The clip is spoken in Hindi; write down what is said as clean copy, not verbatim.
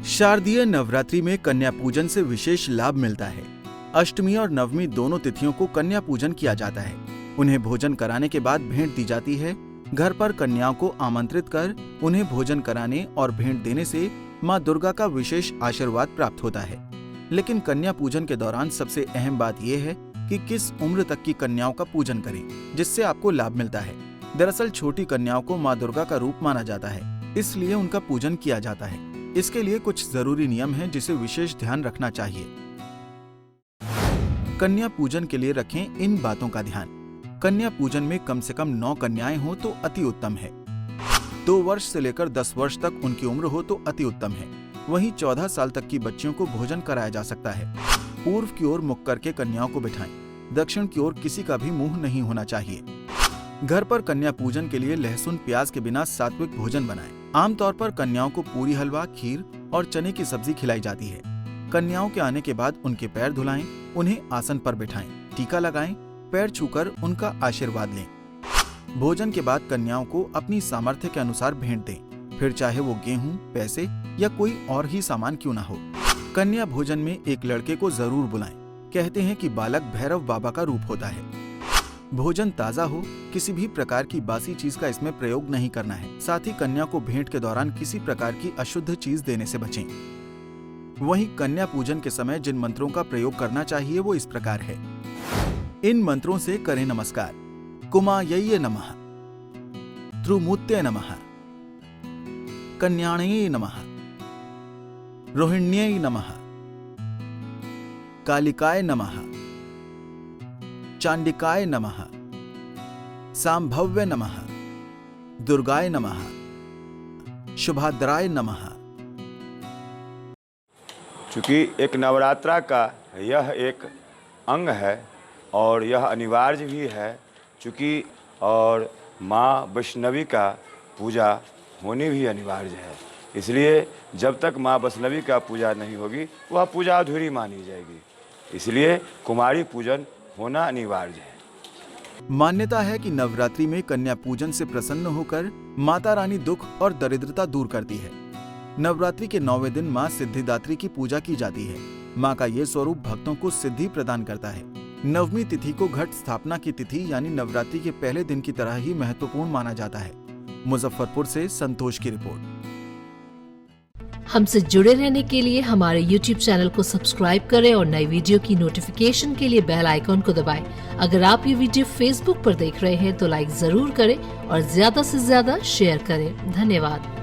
शारदीय नवरात्रि में कन्या पूजन से विशेष लाभ मिलता है। अष्टमी और नवमी दोनों तिथियों को कन्या पूजन किया जाता है। उन्हें भोजन कराने के बाद भेंट दी जाती है। घर पर कन्याओं को आमंत्रित कर उन्हें भोजन कराने और भेंट देने से माँ दुर्गा का विशेष आशीर्वाद प्राप्त होता है। लेकिन कन्या पूजन के दौरान सबसे अहम बात यह है कि किस उम्र तक की कन्याओं का पूजन करें, जिससे आपको लाभ मिलता है। दरअसल छोटी कन्याओं को माँ दुर्गा का रूप माना जाता है, इसलिए उनका पूजन किया जाता है। इसके लिए कुछ जरूरी नियम हैं जिसे विशेष ध्यान रखना चाहिए। कन्या पूजन के लिए रखें इन बातों का ध्यान। कन्या पूजन में कम से कम 9 कन्याएं हो तो अति उत्तम है। 2 वर्ष से लेकर 10 वर्ष तक उनकी उम्र हो तो अति उत्तम है। वहीं 14 साल तक की बच्चियों को भोजन कराया जा सकता है। पूर्व की ओर मुख करके कन्याओं को बिठाएं। दक्षिण की ओर किसी का भी मुंह नहीं होना चाहिए। घर पर कन्या पूजन के लिए लहसुन प्याज के बिना सात्विक भोजन बनाएं। आमतौर पर कन्याओं को पूरी हलवा, खीर और चने की सब्जी खिलाई जाती है। कन्याओं के आने के बाद उनके पैर धुलाएं, उन्हें आसन पर बिठाएं, टीका लगाएं, पैर छूकर उनका आशीर्वाद लें। भोजन के बाद कन्याओं को अपनी सामर्थ्य के अनुसार भेंट दें, फिर चाहे वो गेहूं, पैसे या कोई और ही सामान क्यों ना हो। कन्या भोजन में एक लड़के को जरूर बुलाएं। कहते हैं कि बालक भैरव बाबा का रूप होता है। भोजन ताजा हो, किसी भी प्रकार की बासी चीज का इसमें प्रयोग नहीं करना है। साथ ही कन्या को भेंट के दौरान किसी प्रकार की अशुद्ध चीज देने से बचें। वहीं कन्या पूजन के समय जिन मंत्रों का प्रयोग करना चाहिए वो इस प्रकार है। इन मंत्रों से करें नमस्कार। कुमायै नमः, त्रुमूर्तये नमः, कन्यायै नमः, रोहिण्यै नमः, कालिकाय नमः, चांडिकाय नमः, सांभव्य नमः, दुर्गाय नमः, शुभाद्राय नमः। चूँकि एक नवरात्रा का यह एक अंग है और यह अनिवार्य भी है, चूँकि और माँ वैष्णवी का पूजा होनी भी अनिवार्य है। इसलिए जब तक माँ वैष्णवी का पूजा नहीं होगी वह पूजा अधूरी मानी जाएगी। इसलिए कुमारी पूजन होना अनिवार्य है। मान्यता है कि नवरात्रि में कन्या पूजन से प्रसन्न होकर माता रानी दुख और दरिद्रता दूर करती है। नवरात्रि के 9वें दिन माँ सिद्धिदात्री की पूजा की जाती है। माँ का ये स्वरूप भक्तों को सिद्धि प्रदान करता है। नवमी तिथि को घट स्थापना की तिथि यानी नवरात्रि के पहले दिन की तरह ही महत्वपूर्ण माना जाता है। मुजफ्फरपुर से संतोष की रिपोर्ट। हमसे जुड़े रहने के लिए हमारे YouTube चैनल को सब्सक्राइब करें और नई वीडियो की नोटिफिकेशन के लिए बेल आइकॉन को दबाएं। अगर आप ये वीडियो Facebook पर देख रहे हैं तो लाइक जरूर करें और ज्यादा से ज्यादा शेयर करें। धन्यवाद।